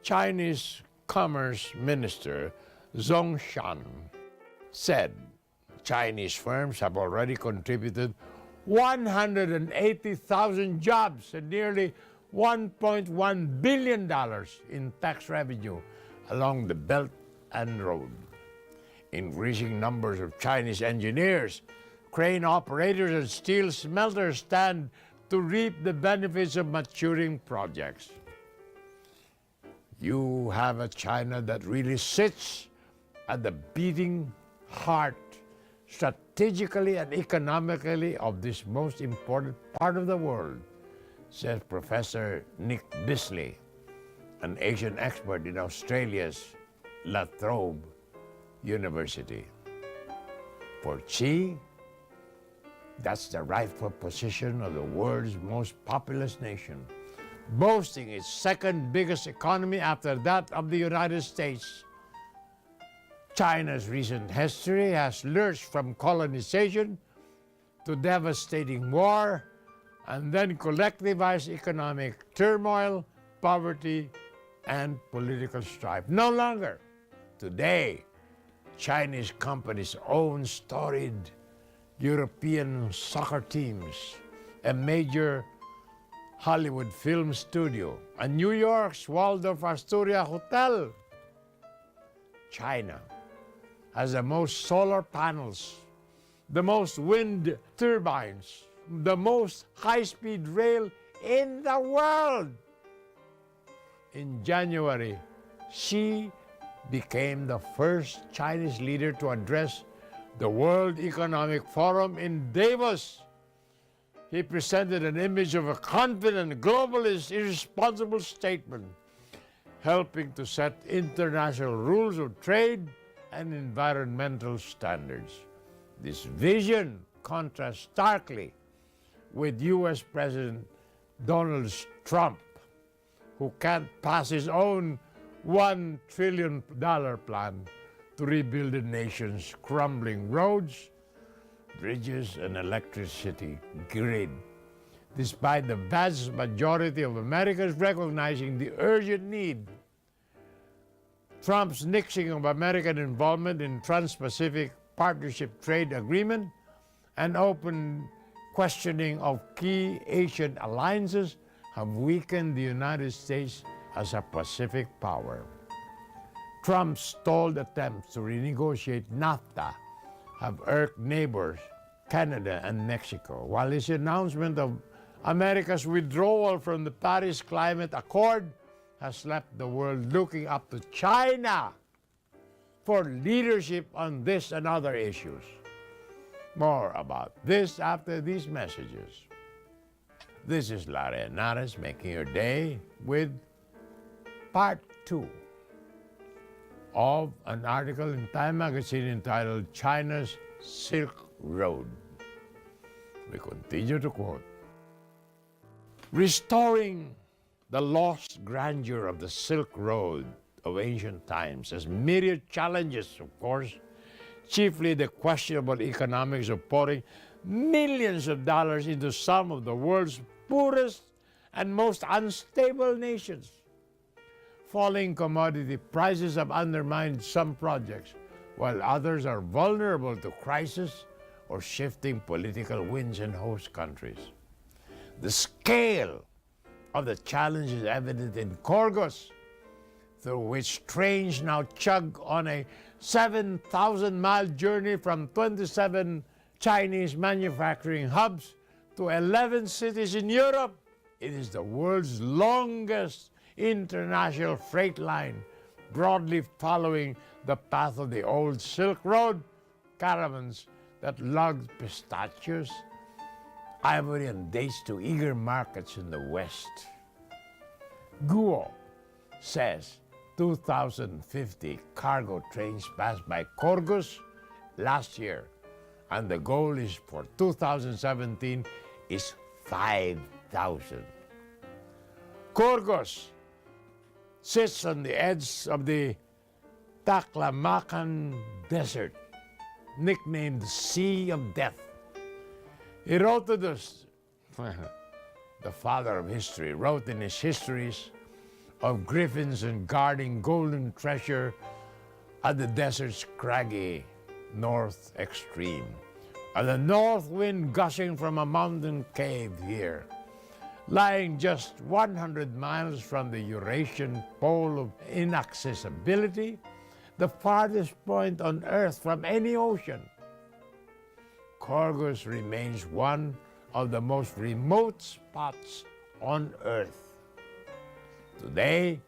Chinese Commerce Minister Zhongshan said Chinese firms have already contributed 180,000 jobs and nearly $1.1 billion in tax revenue along the Belt and Road. Increasing numbers of Chinese engineers, crane operators, and steel smelters stand to reap the benefits of maturing projects. You have a China that really sits at the beating heart, strategically and economically, of this most important part of the world, says Professor Nick Bisley, an Asian expert in Australia's La Trobe University. For Xi, that's the rightful position of the world's most populous nation, boasting its second biggest economy after that of the United States. China's recent history has lurched from colonization to devastating war and then collectivized economic turmoil, poverty, and political strife. No longer. Today, Chinese companies own storied European soccer teams, a major Hollywood film studio, and New York's Waldorf Astoria Hotel. China has the most solar panels, the most wind turbines, the most high-speed rail in the world. In January, Xi became the first Chinese leader to address the World Economic Forum in Davos. He presented an image of a confident, globalist, irresponsible statesman, helping to set international rules of trade and environmental standards. This vision contrasts starkly with U.S. President Donald Trump, who can't pass his own $1 trillion plan to rebuild the nation's crumbling roads, bridges, and electricity grid, despite the vast majority of Americans recognizing the urgent need. Trump's nixing of American involvement in Trans-Pacific Partnership Trade Agreement and open questioning of key Asian alliances have weakened the United States as a Pacific power. Trump's stalled attempts to renegotiate NAFTA have irked neighbors, Canada and Mexico, while his announcement of America's withdrawal from the Paris Climate Accord has left the world looking up to China for leadership on this and other issues. More about this after these messages. This is Larry Henares making your day with part 2 of an article in Time magazine entitled China's Silk Road. We continue to quote, "Restoring the lost grandeur of the Silk Road of ancient times has myriad challenges, of course, chiefly the questionable economics of pouring millions of dollars into some of the world's poorest and most unstable nations. Falling commodity prices have undermined some projects, while others are vulnerable to crisis or shifting political winds in host countries. The scale of the challenge is evident in Corgos, through which trains now chug on a 7,000-mile journey from 27 Chinese manufacturing hubs to 11 cities in Europe. It is the world's longest international freight line, broadly following the path of the old Silk Road caravans that lugged pistachios, ivory, and dates to eager markets in the West. Guo says 2,050 cargo trains passed by Corgos last year, and the goal is for 2017 is 5,000. Corgos sits on the edge of the Taklamakan Desert, nicknamed the Sea of Death. Herodotus, the father of history, wrote in his histories of griffins and guarding golden treasure at the desert's craggy north extreme, and the north wind gushing from a mountain cave here, lying just 100 miles from the Eurasian pole of inaccessibility, the farthest point on Earth from any ocean. Corgus remains one of the most remote spots on Earth. Today,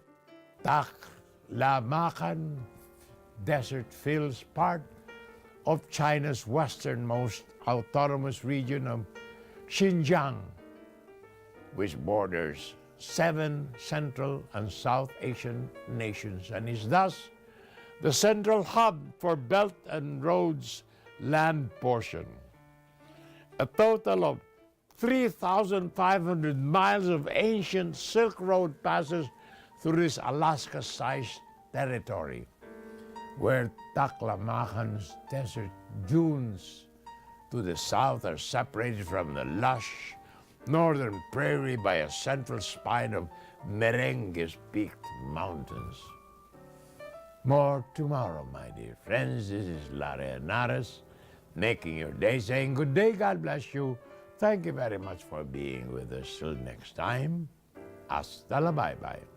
Taklamakan Desert fills part of China's westernmost autonomous region of Xinjiang, which borders 7 Central and South Asian nations and is thus the central hub for Belt and Road's land portion. A total of 3,500 miles of ancient Silk Road passes through this Alaska-sized territory, where Taklamakan's desert dunes to the south are separated from the lush northern prairie by a central spine of Merengues-peaked mountains. More tomorrow, my dear friends. This is Larry Henares, making your day, saying good day, God bless you. Thank you very much for being with us. Till next time, hasta la bye-bye.